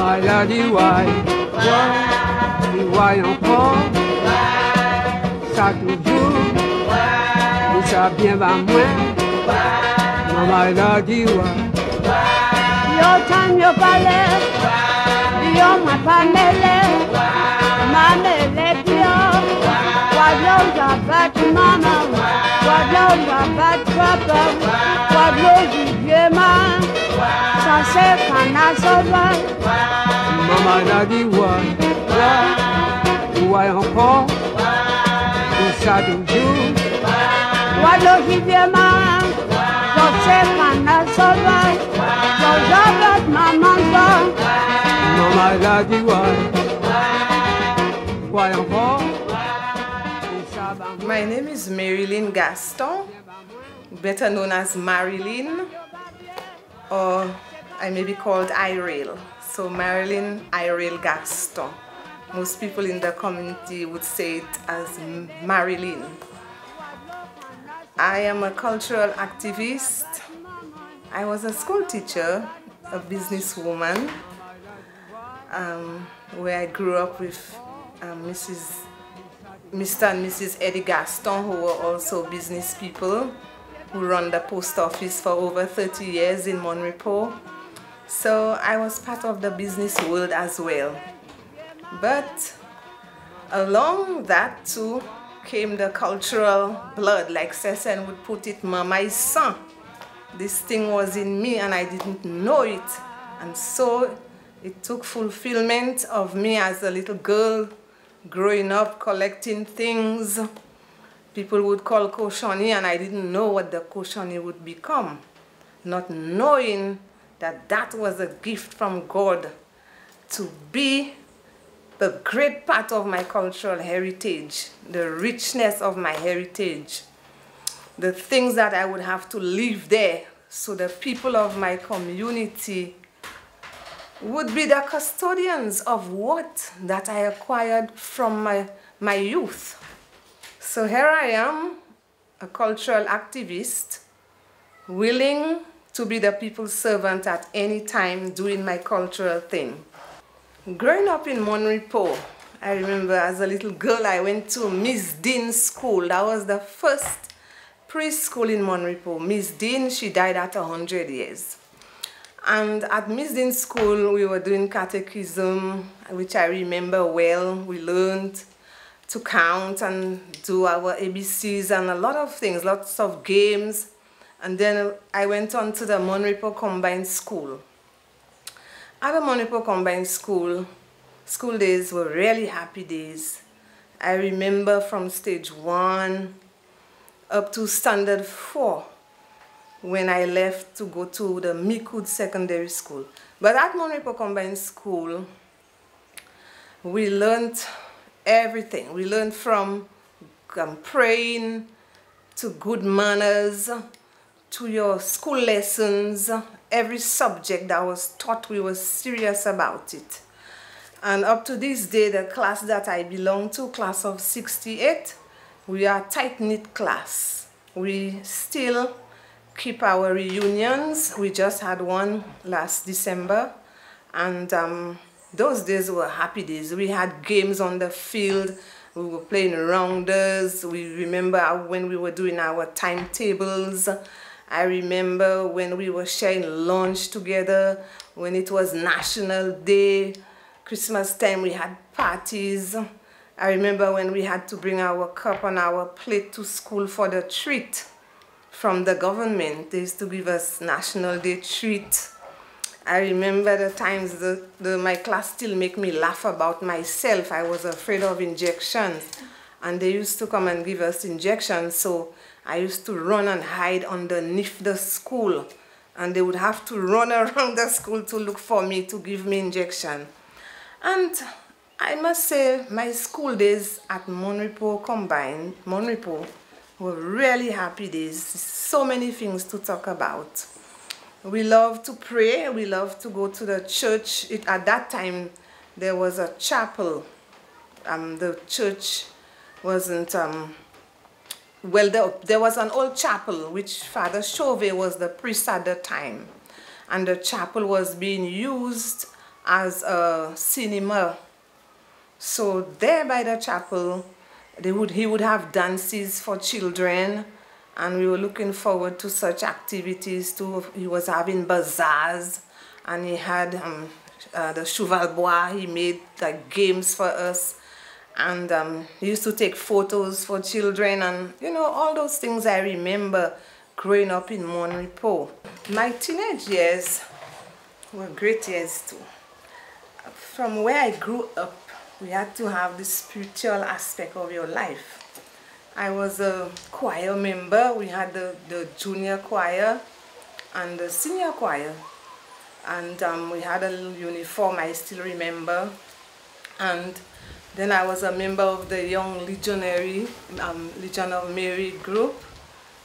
Maman il a dit ouais, ouais encore, ça toujours, et ça bien va moins. Maman il a dit ouais. Yo time yo palais, yo ma panele, mamele pio, wadlo jabat mama, wadlo jabat papa, wadlo jiema, ça c'est kana sauvage. Maman il a dit ouais, ouais encore, et ça toujours, wadlo jiema, ça c'est kana sauvage. Maman il a dit ouais, ouais encore. My name is Marylene Gaston, better known as Marylene, or I may be called Irayle. So Marylene Irayle Gaston. Most people in the community would say it as Marylene. I am a cultural activist. I was a school teacher, a businesswoman, where I grew up with Mr. and Mrs. Eddie Gaston, who were also business people, who run the post office for over 30 years in Monrepo. So I was part of the business world as well. But along that too came the cultural blood, like Cecen would put it, Manmay sang. This thing was in me and I didn't know it. And so it took fulfillment of me as a little girl growing up, collecting things. People would call koshoni and I didn't know what the koshoni would become. Not knowing that that was a gift from God to be the great part of my cultural heritage, the richness of my heritage. The things that I would have to leave there so the people of my community would be the custodians of what that I acquired from my youth. So here I am, a cultural activist, willing to be the people's servant at any time doing my cultural thing. Growing up in Monrepo, I remember as a little girl I went to Miss Dean's school. That was the first preschool in Monrepo. Miss Dean, she died at 100 years. And at Miss Dean's school, we were doing catechism, which I remember well. We learned to count and do our ABCs and a lot of things, lots of games. And then I went on to the Monrepo Combined School. At the Monrepo Combined School, school days were really happy days. I remember from stage 1 up to standard 4 when I left to go to the Mikud Secondary School. But at Monrepo Combined School, we learned everything. We learned from praying to good manners, to your school lessons. Every subject that was taught, we were serious about it. And up to this day, the class that I belong to, class of 68, we are a tight-knit class. We still keep our reunions. We just had one last December. And those days were happy days. We had games on the field. We were playing rounders. We remember when we were doing our timetables. I remember when we were sharing lunch together, when it was National Day, Christmas time, we had parties. I remember when we had to bring our cup and our plate to school for the treat from the government. They used to give us National Day treat. I remember the times my class still make me laugh about myself. I was afraid of injections. And they used to come and give us injections, so I used to run and hide underneath the school. And they would have to run around the school to look for me to give me injection. And I must say, my school days at Monrepo Combined, Monrepo, were really happy days. So many things to talk about. We love to pray. We love to go to the church. At that time, there was a chapel. The church wasn't... there was an old chapel, which Father Chauvet was the priest at the time. And the chapel was being used as a cinema. So there by the chapel, he would have dances for children, and we were looking forward to such activities too. He was having bazaars, and he had the cheval bois. He made like games for us, and he used to take photos for children, and you know, all those things I remember growing up in Repos. My teenage years were great years too. From where I grew up, we had to have the spiritual aspect of your life. I was a choir member. We had the junior choir and the senior choir. And we had a little uniform, I still remember. And then I was a member of the Young Legionary, Legion of Mary group.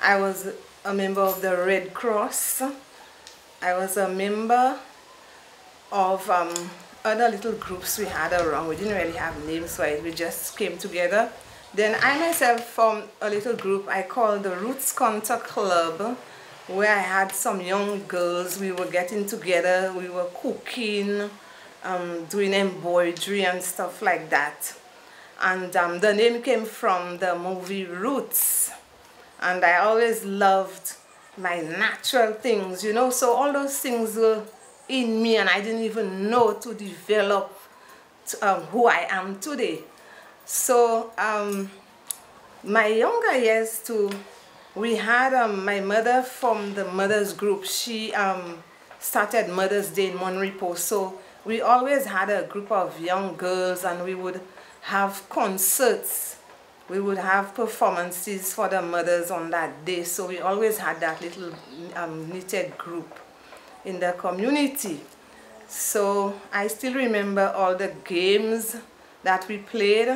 I was a member of the Red Cross. I was a member of other little groups we had around. We didn't really have names, so we just came together. Then I myself formed a little group I called the Roots Contact Club, where I had some young girls. We were getting together, we were cooking, doing embroidery and stuff like that. And the name came from the movie Roots. And I always loved my natural things, you know, so all those things were in me, and I didn't even know to develop who I am today. So my younger years too, we had my mother from the mothers group. She started Mother's Day in Repos, so we always had a group of young girls, and we would have concerts. We would have performances for the mothers on that day, so we always had that little knitted group in the community. So I still remember all the games that we played,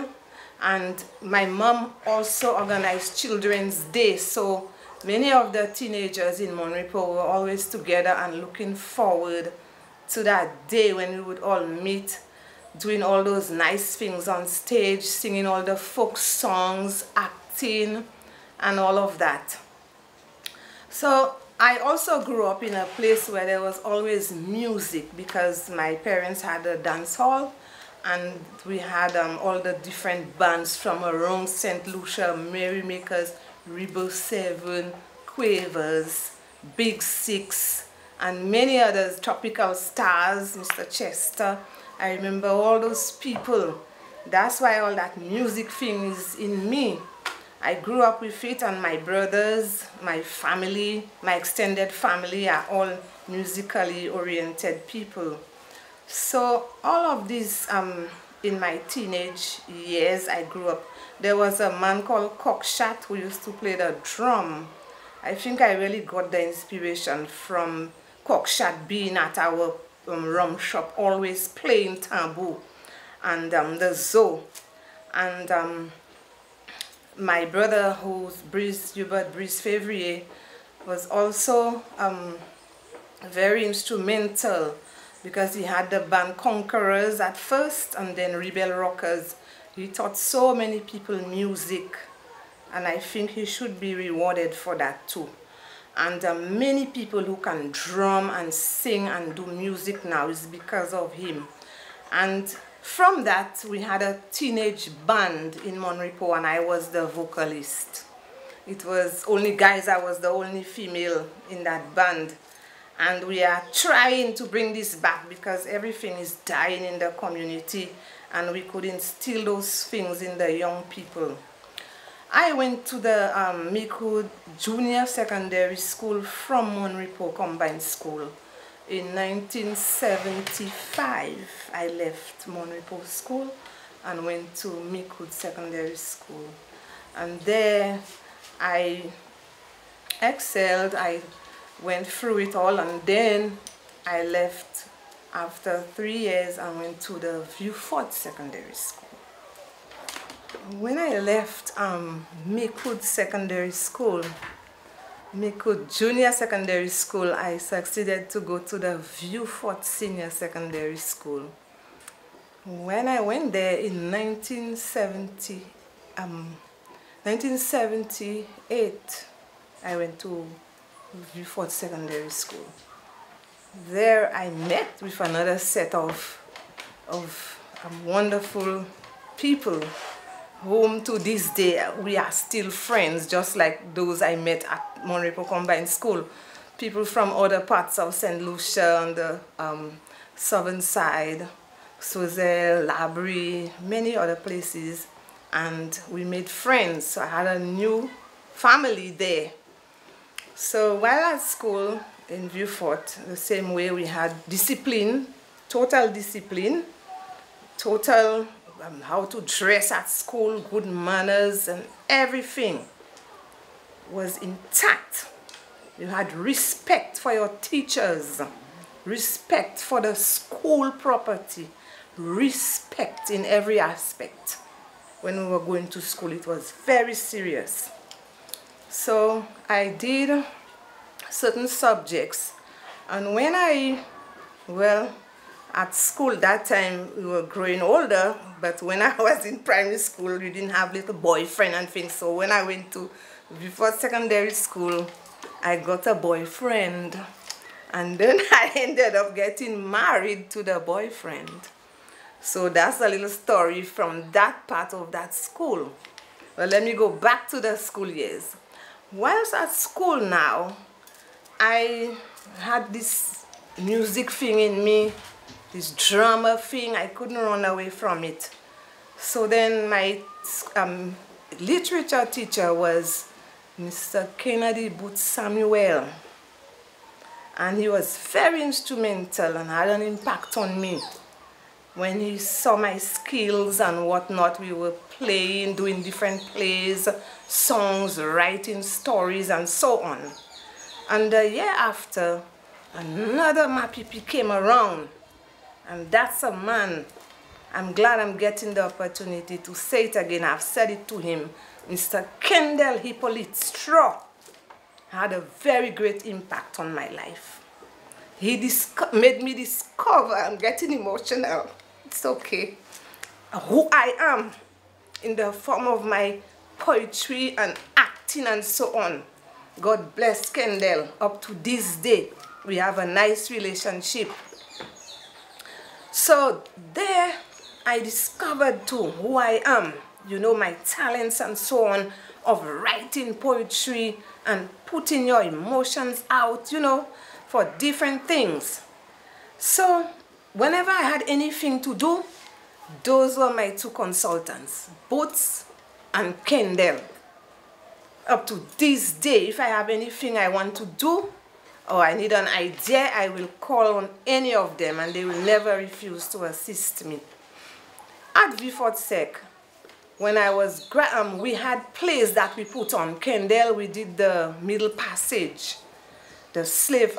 and my mom also organized Children's Day, so many of the teenagers in Repos were always together and looking forward to that day when we would all meet, doing all those nice things on stage, singing all the folk songs, acting, and all of that. So I also grew up in a place where there was always music, because my parents had a dance hall, and we had all the different bands from around St. Lucia, Merrymakers, Rebel 7, Quavers, Big Six, and many others, Tropical Stars, Mr. Chester. I remember all those people. That's why all that music thing is in me. I grew up with it, and my brothers, my family, my extended family are all musically oriented people. So all of this in my teenage years, I grew up. There was a man called Cockshat who used to play the drum. I think I really got the inspiration from Cockshat being at our rum shop, always playing taboo, and the zoo. And my brother, who's Hubert Brice Février, was also very instrumental, because he had the band Conquerors at first, and then Rebel Rockers. He taught so many people music, and I think he should be rewarded for that too. And many people who can drum and sing and do music now is because of him. And from that, we had a teenage band in Repos, and I was the vocalist. It was only guys, I was the only female in that band. And we are trying to bring this back, because everything is dying in the community, and we could instill those things in the young people. I went to the Micoud Junior Secondary School from Repos Combined School. In 1975, I left Repos School and went to Micoud Secondary School. And there I excelled, I went through it all, and then I left after 3 years and went to the Vieux-Fort Secondary School. When I left Micoud Secondary School, Micoud Junior Secondary School, I succeeded to go to the Vieux-Fort Senior Secondary School. When I went there in 1978, I went to Vieux-Fort Secondary School. there I met with another set of wonderful people whom to this day we are still friends, just like those I met at Monrepo Combined School. People from other parts of St. Lucia on the southern side, Sozel, Labrie, many other places, and we made friends. So I had a new family there. So while at school in Beaufort, the same way we had discipline, total how to dress at school, good manners, and everything was intact. You had respect for your teachers, respect for the school property, respect in every aspect. When we were going to school, it was very serious. So I did certain subjects, and when at school that time we were growing older, but when I was in primary school we didn't have little boyfriend and things. So when I went to before secondary school, I got a boyfriend, and then I ended up getting married to the boyfriend. So that's a little story from that part of that school. Well, let me go back to the school years. Whilst at school now, I had this music thing in me, this drama thing. I couldn't run away from it. So then my literature teacher was Mr. Kennedy Booth Samuel, and he was very instrumental and had an impact on me. When he saw my skills and whatnot, we were playing, doing different plays, songs, writing stories, and so on. And the year after, another Mapipi came around, and that's a man. I'm glad I'm getting the opportunity to say it again. I've said it to him. Mr. Kendall Hippolyte Straw had a very great impact on my life. He made me discover, I'm getting emotional, it's okay, who I am in the form of my poetry and acting and so on. God bless Kendall. Up to this day, we have a nice relationship. So there I discovered too who I am, you know, my talents and so on, of writing poetry and putting your emotions out, you know, for different things. So whenever I had anything to do, those were my two consultants, Boots and Kendall. Up to this day, if I have anything I want to do or I need an idea, I will call on any of them and they will never refuse to assist me. At Beaufort Sec, when I was, we had plays that we put on. Kendall, we did the Middle Passage, the slave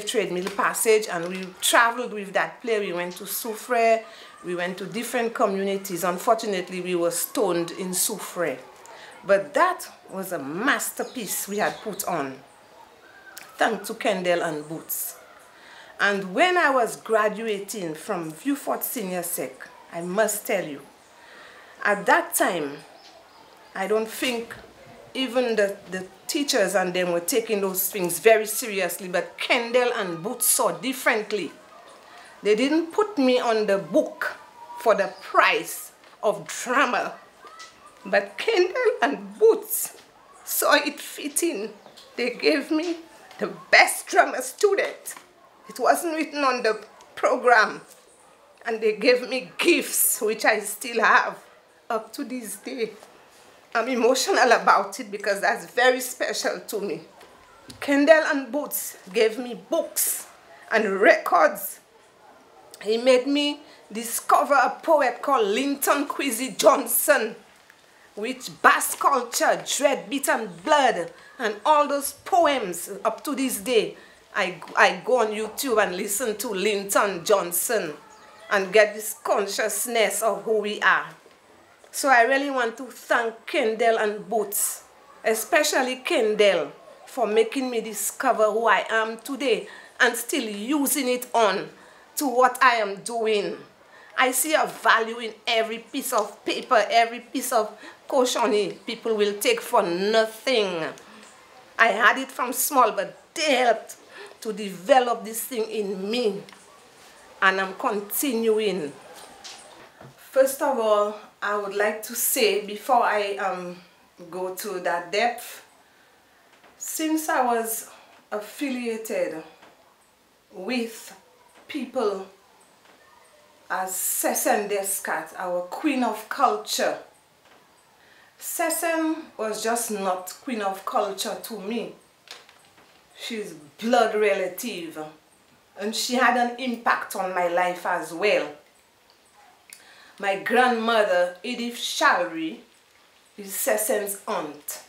trade Middle Passage, and we traveled with that play. We went to Soufrière, we went to different communities. Unfortunately, we were stoned in Soufrière. But that was a masterpiece we had put on, thanks to Kendall and Boots. And when I was graduating from Beaufort Senior Sec, I must tell you, at that time, I don't think even the teachers and them were taking those things very seriously, but Kendall and Boots saw differently. They didn't put me on the book for the price of drama, but Kendall and Boots saw it fitting. They gave me the best drama student. It wasn't written on the program. And they gave me gifts, which I still have up to this day. I'm emotional about it because that's very special to me. Kendall and Boots gave me books and records. He made me discover a poet called Linton Kwesi Johnson, which bass culture, dread, beat and blood, and all those poems up to this day. I go on YouTube and listen to Linton Johnson and get this consciousness of who we are. So I really want to thank Kendall and Boots, especially Kendall, for making me discover who I am today and still using it on to what I am doing. I see a value in every piece of paper, every piece of cautioning people will take for nothing. I had it from small, but they helped to develop this thing in me, and I'm continuing. First of all, I would like to say, before I go to that depth, since I was affiliated with people as Sesen Descat, our Queen of Culture, Sesen was just not Queen of Culture to me. She's blood relative, and she had an impact on my life as well. My grandmother, Edith Shalry, is Sesen's aunt,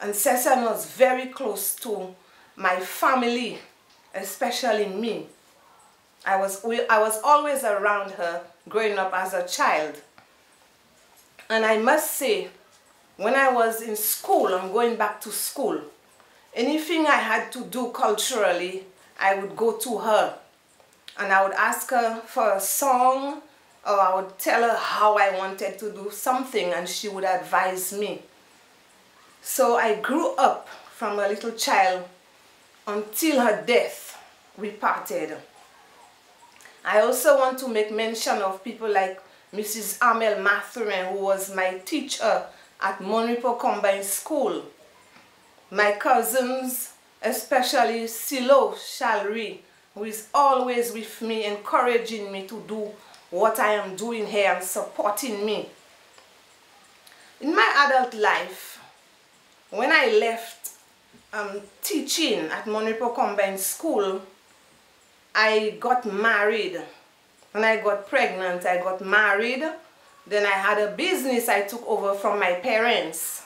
and Sesen was very close to my family, especially me. I was always around her growing up as a child. And I must say, when I was in school, I'm going back to school, anything I had to do culturally, I would go to her. And I would ask her for a song, or I would tell her how I wanted to do something, and she would advise me. So I grew up from a little child until her death. We parted. I also want to make mention of people like Mrs. Amel Mathurin, who was my teacher at Monripo Combined School. My cousins, especially Silo Shalry, who is always with me, encouraging me to do what I am doing here and supporting me. In my adult life, when I left teaching at Monripo Combined School, I got married. When I got pregnant, I got married. Then I had a business I took over from my parents.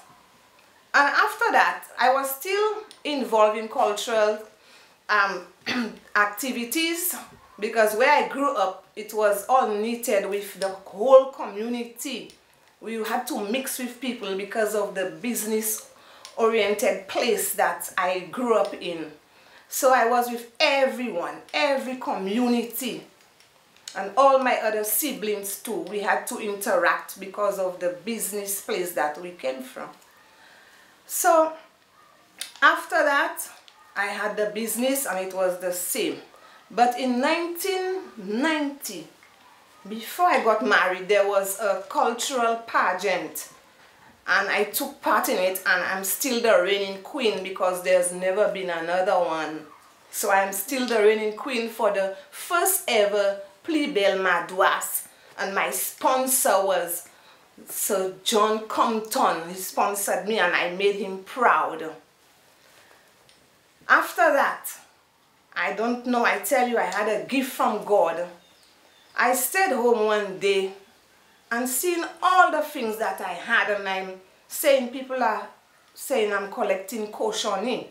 And after that, I was still involved in cultural activities, because where I grew up, it was all knitted with the whole community. We had to mix with people because of the business-oriented place that I grew up in. So I was with everyone, every community, and all my other siblings too. We had to interact because of the business place that we came from. So after that, I had the business, and it was the same. But in 1990, before I got married, there was a cultural pageant, and I took part in it, and I'm still the reigning queen because there's never been another one. So I'm still the reigning queen for the first ever Plebel Madouas, and my sponsor was Sir John Compton. He sponsored me, and I made him proud. After that, I don't know, I tell you, I had a gift from God. I stayed home one day and seeing all the things that I had, and I'm saying, people are saying I'm collecting caution.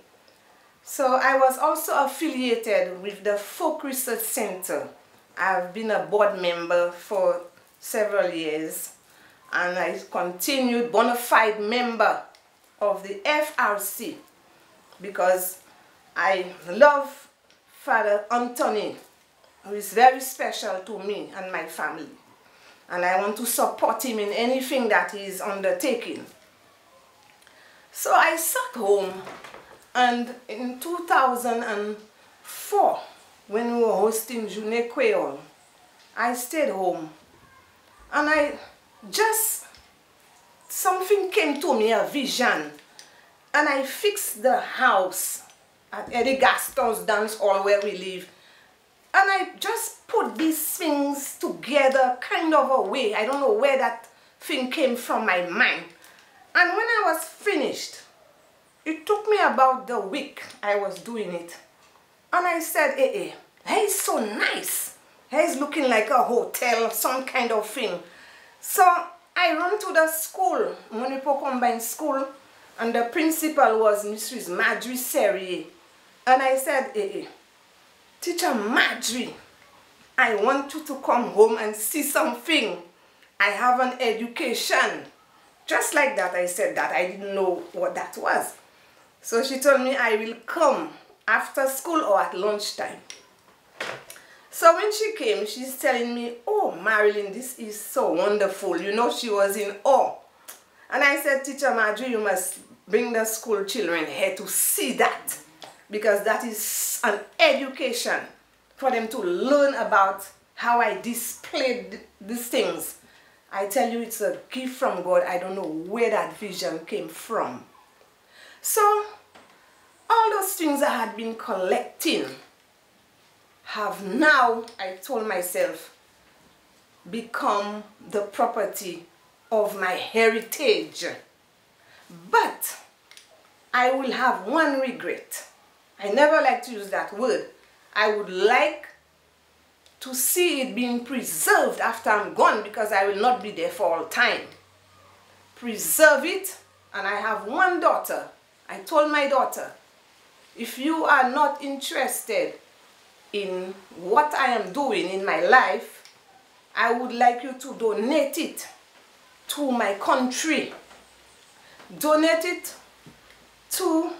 So I was also affiliated with the Folk Research Center. I've been a board member for several years, and I continued bona fide member of the FRC because I love Father Anthony, who is very special to me and my family, and I want to support him in anything that he is undertaking. So I sat home, and in 2004, when we were hosting Journée Creole, I stayed home, and something came to me, a vision, and I fixed the house at Eddie Gaston's dance hall where we live. And I just put these things together kind of a way. I don't know where that thing came from my mind. And when I was finished, it took me about the week I was doing it. And I said, hey, it's so nice. It's looking like a hotel, some kind of thing. So I ran to the school, Monripo Combined School, and the principal was Mrs. Marjorie Serrier. And I said, Teacher Marjorie, I want you to come home and see something. I have an education. Just like that, I said that. I didn't know what that was. So she told me I will come after school or at lunchtime. So when she came, she's telling me, oh, Marylene, this is so wonderful. You know, she was in awe. And I said, Teacher Marjorie, you must bring the school children here to see that. because that is an education for them to learn about how I displayed these things. I tell you, it's a gift from God. I don't know where that vision came from. So all those things I had been collecting have now, I told myself, become the property of my heritage. But I will have one regret. I never like to use that word. I would like to see it being preserved after I'm gone, because I will not be there for all time. Preserve it. And I have one daughter. I told my daughter, if you are not interested in what I am doing in my life, I would like you to donate it to my country. Donate it to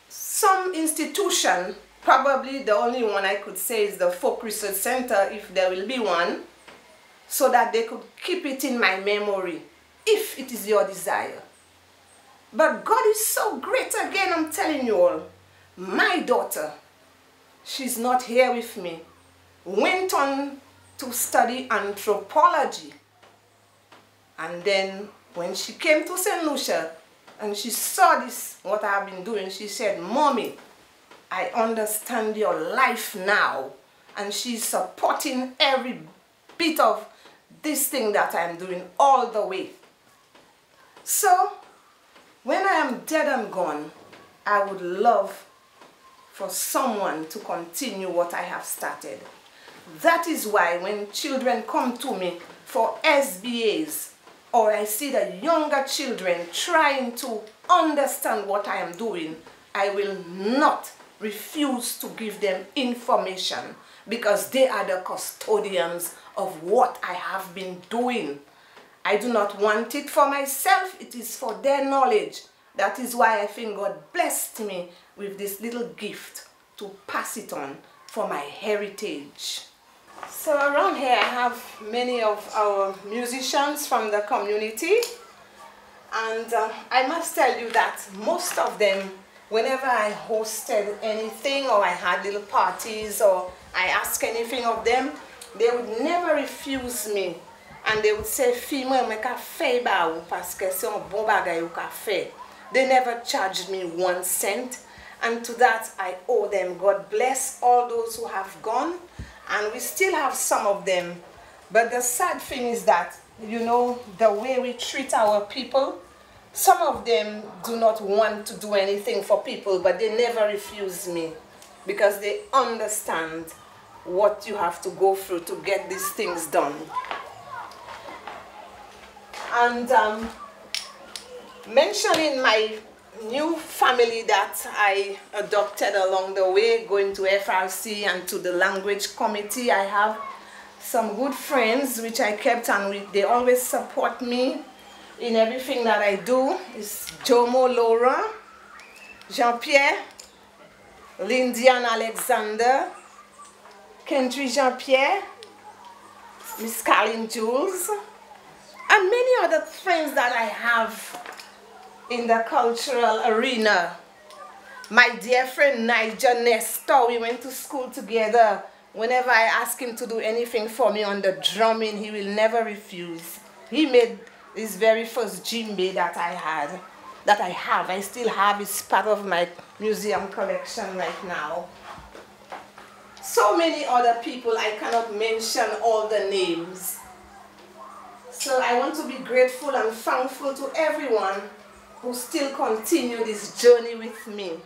some institution. Probably the only one I could say is the Folk Research Center, if there will be one, so that they could keep it in my memory, if it is your desire. But God is so great again, I'm telling you all. My daughter, she's not here with me, went on to study anthropology. And then when she came to St. Lucia and she saw this, what I have been doing, she said, "Mommy, I understand your life now." And she's supporting every bit of this thing that I'm doing all the way. So when I am dead and gone, I would love for someone to continue what I have started. That is why when children come to me for SBAs, or I see the younger children trying to understand what I am doing, I will not refuse to give them information, because they are the custodians of what I have been doing. I do not want it for myself, it is for their knowledge. That is why I think God blessed me with this little gift to pass it on for my heritage. So around here I have many of our musicians from the community, and I must tell you that most of them, whenever I hosted anything or I had little parties or I asked anything of them, they would never refuse me. And they would say, "Fille, me ka fè ba ou parce que c'est un bon bagay ou ka fè." They never charged me 1 cent. And to that I owe them. God bless all those who have gone. And we still have some of them. But the sad thing is that, you know, the way we treat our people, some of them do not want to do anything for people, but they never refuse me, because they understand what you have to go through to get these things done. And mentioning my new family that I adopted along the way, going to FRC and to the language committee, I have some good friends which I kept, and they always support me in everything that I do. It's Jomo Laura, Jean-Pierre, Lindian Alexander, Kendry Jean-Pierre, Miss Carlin Jules, and many other friends that I have in the cultural arena. My dear friend Nigel Nestor, we went to school together. Whenever I ask him to do anything for me on the drumming, he will never refuse. He made his very first djembe that I have. I still have. It's part of my museum collection right now. So many other people, I cannot mention all the names. So I want to be grateful and thankful to everyone who still continue this journey with me.